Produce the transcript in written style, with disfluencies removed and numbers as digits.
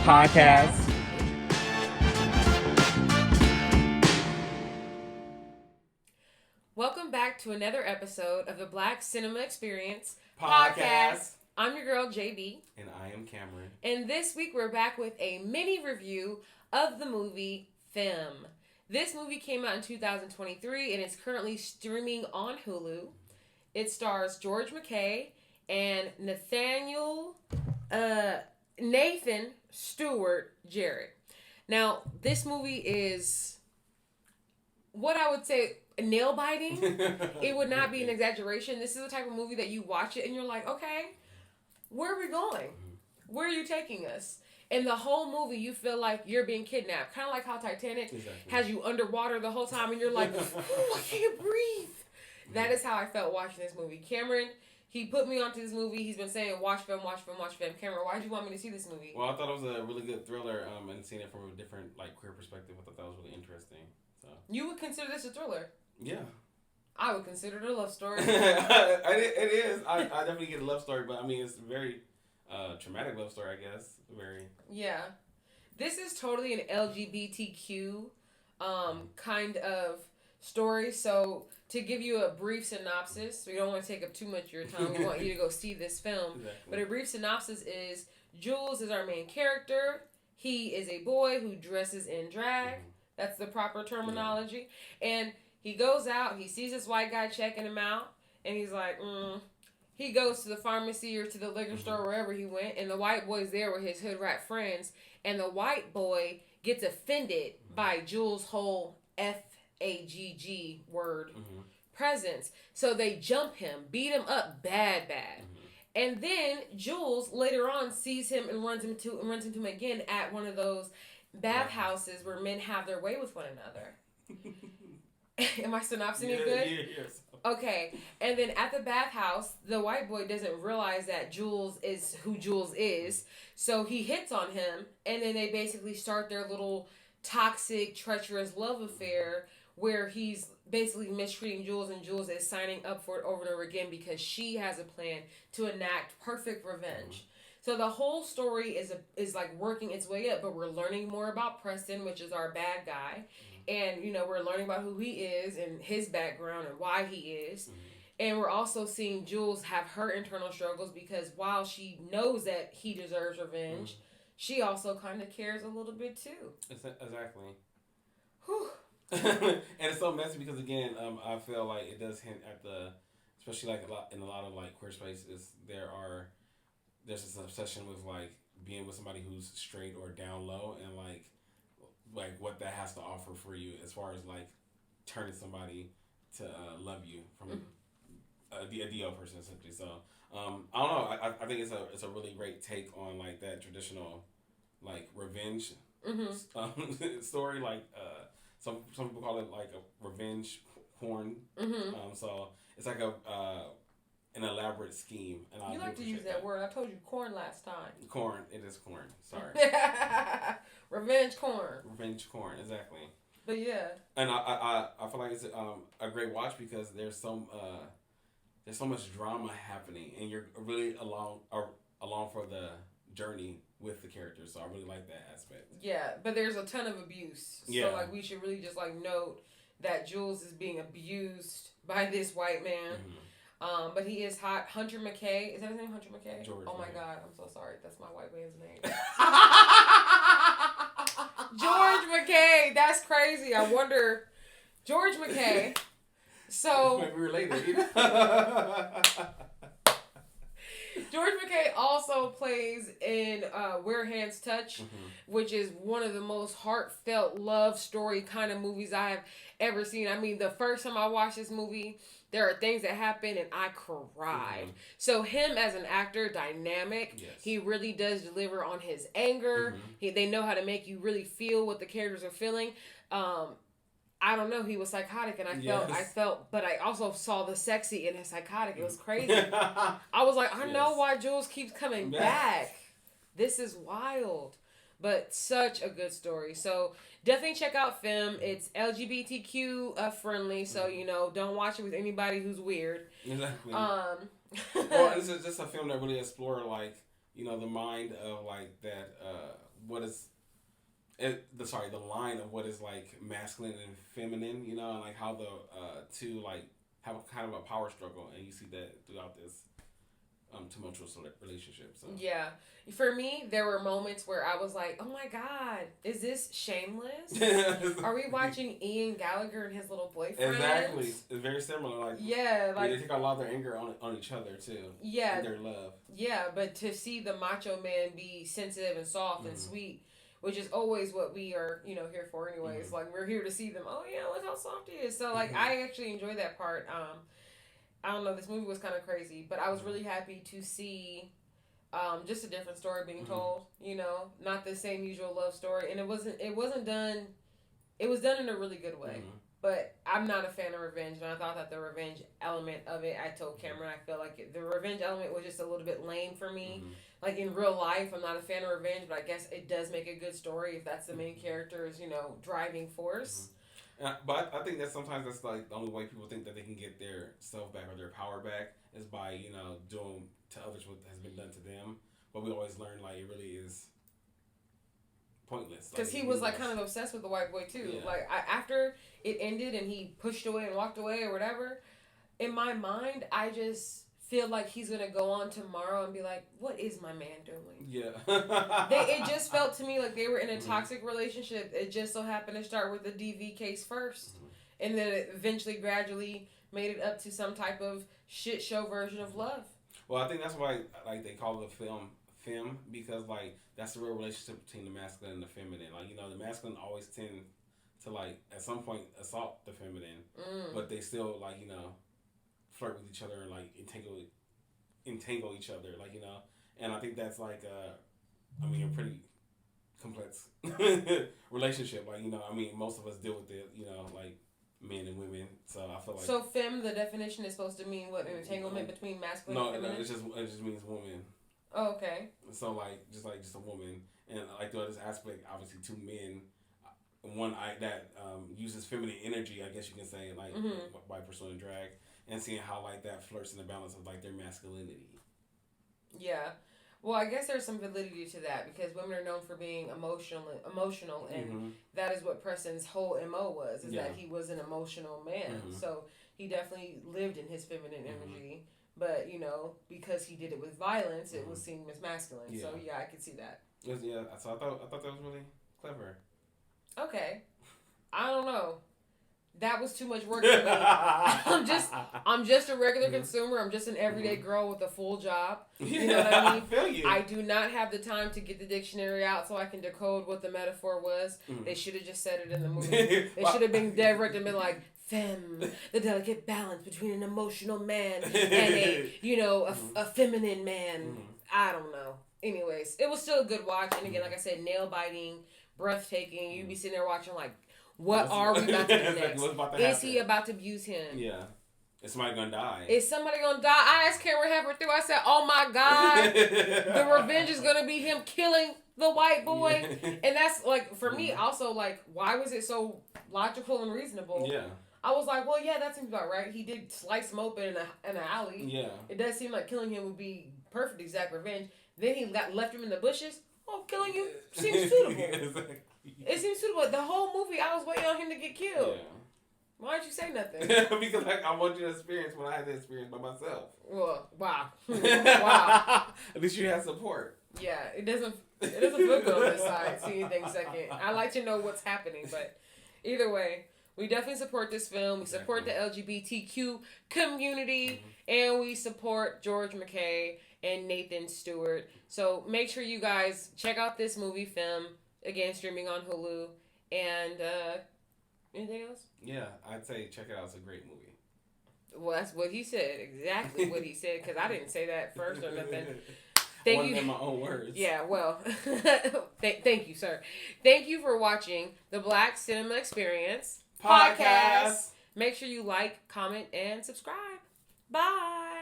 podcast. Welcome back to another episode of the Black Cinema Experience Podcast. I'm your girl, JB. And I am Cameron. And this week we're back with a mini review of the movie Femme. This movie came out in 2023 and it's currently streaming on Hulu. It stars George McKay and Nathan Stewart Jarrett. Now, this movie is what I would say nail biting. It would not be an exaggeration. This is the type of movie that you watch it and you're like, okay, where are we going? Where are you taking us? And the whole movie, you feel like you're being kidnapped. Kind of like how Titanic has you underwater the whole time and you're like, oh, I can't breathe. That is how I felt watching this movie. Cameron, he put me onto this movie. He's been saying, watch Femme, watch Femme, watch Femme. Cameron, why did you want me to see this movie? Well, I thought it was a really good thriller, and seeing it from a different, queer perspective, I thought that was really interesting. So You would consider this a thriller? Yeah. I would consider it a love story. It is. I definitely get a love story, but I mean, it's a very traumatic love story, I guess. Very. Yeah. This is totally an LGBTQ kind of story. So, to give you a brief synopsis, we don't want to take up too much of your time. We want you to go see this film. Exactly. But a brief synopsis is Jules is our main character. He is a boy who dresses in drag. Mm-hmm. That's the proper terminology. Yeah. And he goes out, he sees this white guy checking him out, and he's like, He goes to the pharmacy or to the liquor store, wherever he went, and the white boy's there with his hood rat friends, and the white boy gets offended by Jules' whole F-A-G-G word presence. So they jump him, beat him up bad. And then Jules later on sees him and runs into him again at one of those bathhouses where men have their way with one another. Am I synopsing it good? Yes. Okay. And then at the bathhouse, the white boy doesn't realize that Jules is who Jules is. So he hits on him. And then they basically start their little toxic, treacherous love affair where he's basically mistreating Jules and Jules is signing up for it over and over again because she has a plan to enact perfect revenge. So the whole story is like working its way up, but we're learning more about Preston, which is our bad guy. And, we're learning about who he is and his background and why he is. And we're also seeing Jules have her internal struggles because while she knows that he deserves revenge, she also kind of cares a little bit too. Exactly. Whew. And it's so messy because, again, I feel like it does hint at especially in a lot of queer spaces, there's this obsession with being with somebody who's straight or down low and what that has to offer for you as far as turning somebody to love you from a DL person essentially. So I don't know. I think it's a really great take on that traditional revenge story. Some people call it a revenge porn. So it's an elaborate scheme. And you like to use that word. I told you corn last time. Corn. It is corn. Sorry. Revenge corn. Revenge corn. Exactly. But yeah. And I feel like it's a great watch because there's so much drama happening and you're really along for the journey with the characters. So I really like that aspect. Yeah, but there's a ton of abuse. Yeah. So we should really just note that Jules is being abused by this white man. But he is hot. Hunter McKay. Is that his name, Hunter McKay? George. Oh my God, I'm so sorry. That's my white man's name. George McKay. That's crazy. I wonder. George McKay. So. Maybe related. George McKay also plays in Where Hands Touch, which is one of the most heartfelt love story kind of movies I have ever seen. I mean, the first time I watched this movie, there are things that happen and I cried. So him as an actor, dynamic. Yes. He He really does deliver on his anger. They know how to make you really feel what the characters are feeling. I don't know. He was psychotic, and I felt, but I also saw the sexy in his psychotic. It was crazy. I was like, I know why Jules keeps coming back. This is wild. But such a good story. So definitely check out Femme. It's LGBTQ friendly. So, don't watch it with anybody who's weird. Exactly. Well, it's just a film that really explores, the mind of, that what is the line of what is like masculine and feminine, you know, and like how the two like have kind of a power struggle, and you see that throughout this tumultuous relationship. So yeah, for me, there were moments where I was like, "Oh my God, is this Shameless? Are we watching Ian Gallagher and his little boyfriend?" Exactly, it's very similar. Like yeah, like they take a lot of their anger on each other too. Yeah, and their love. Yeah, but to see the macho man be sensitive and soft and sweet, which is always what we are, here for anyways. Like we're here to see them. Oh yeah, look how soft he is. So like I actually enjoy that part. I don't know, this movie was kind of crazy, but I was really happy to see just a different story being told, not the same usual love story. And it wasn't done, it was done in a really good way. But I'm not a fan of revenge, and I thought that the revenge element of it, I told Cameron, I feel like the revenge element was just a little bit lame for me. Like in real life, I'm not a fan of revenge, but I guess it does make a good story if that's the main character's, driving force. But I think that sometimes that's like the only way people think that they can get their self back or their power back is by doing to others what has been done to them. But we always learn like it really is pointless. Because he was like kind of obsessed with the white boy too. Yeah. Like after it ended and he pushed away and walked away or whatever, in my mind I just feel like he's gonna go on tomorrow and be like, "What is my man doing?" Yeah. It just felt to me like they were in a toxic relationship. It just so happened to start with the DV case first, and then it eventually, gradually made it up to some type of shit show version of love. Well, I think that's why like they call the film Femme, because like that's the real relationship between the masculine and the feminine. Like the masculine always tend to like at some point assault the feminine, but they still like flirt with each other and like entangle each other, like and I think that's like a pretty complex relationship. Like most of us deal with it, like men and women. So I feel like so femme, the definition is supposed to mean what? An entanglement between masculine and feminine? No, it just means woman. Oh, okay. So like just a woman, and like the other aspect, obviously two men. One that uses feminine energy, I guess you can say, like by pursuing drag, and seeing how like that flirts in the balance of like their masculinity. Yeah, well, I guess there's some validity to that because women are known for being emotional, and that is what Preston's whole MO was, is that he was an emotional man. So he definitely lived in his feminine energy, but because he did it with violence, it was seen as masculine. Yeah. So yeah, I could see that. Yeah, so I thought that was really clever. Okay, I don't know. That was too much work for me. I'm just a regular consumer. I'm just an everyday girl with a full job. You know what I mean? I feel you. I do not have the time to get the dictionary out so I can decode what the metaphor was. They should have just said it in the movie. They should have been direct and been like, "Femme, the delicate balance between an emotional man and a feminine man." I don't know. Anyways, it was still a good watch. And again, like I said, nail biting, breathtaking. You'd be sitting there watching like, what are we about to do next? Is he about to abuse him? Yeah. Is somebody gonna die? Is somebody gonna die? I asked Cameron halfway through. I said, "Oh my God, the revenge is gonna be him killing the white boy." And that's like for me also like, why was it so logical and reasonable? Yeah. I was like, well, yeah, that seems about right. He did slice him open in an alley. Yeah. It does seem like killing him would be perfect exact revenge. Then he left him in the bushes. Oh, killing you seems suitable. Exactly. It seems suitable. The whole movie, I was waiting on him to get killed. Yeah. Why didn't you say nothing? Because I want you to experience what I had to experience by myself. Well, wow. Wow. At least you had support. Yeah, it doesn't feel good on this side, see anything second. I like to know what's happening, but either way, we definitely support this film. We support the LGBTQ community, and we support George McKay and Nathan Stewart. So make sure you guys check out this movie, Femme. Again, streaming on Hulu. And anything else? Yeah, I'd say check it out. It's a great movie. Well, that's what he said. Exactly what he said, because I didn't say that first or nothing. Thank you. In my own words. Yeah, well, thank you, sir. Thank you for watching the Black Cinema Experience podcast. Make sure you like, comment, and subscribe. Bye.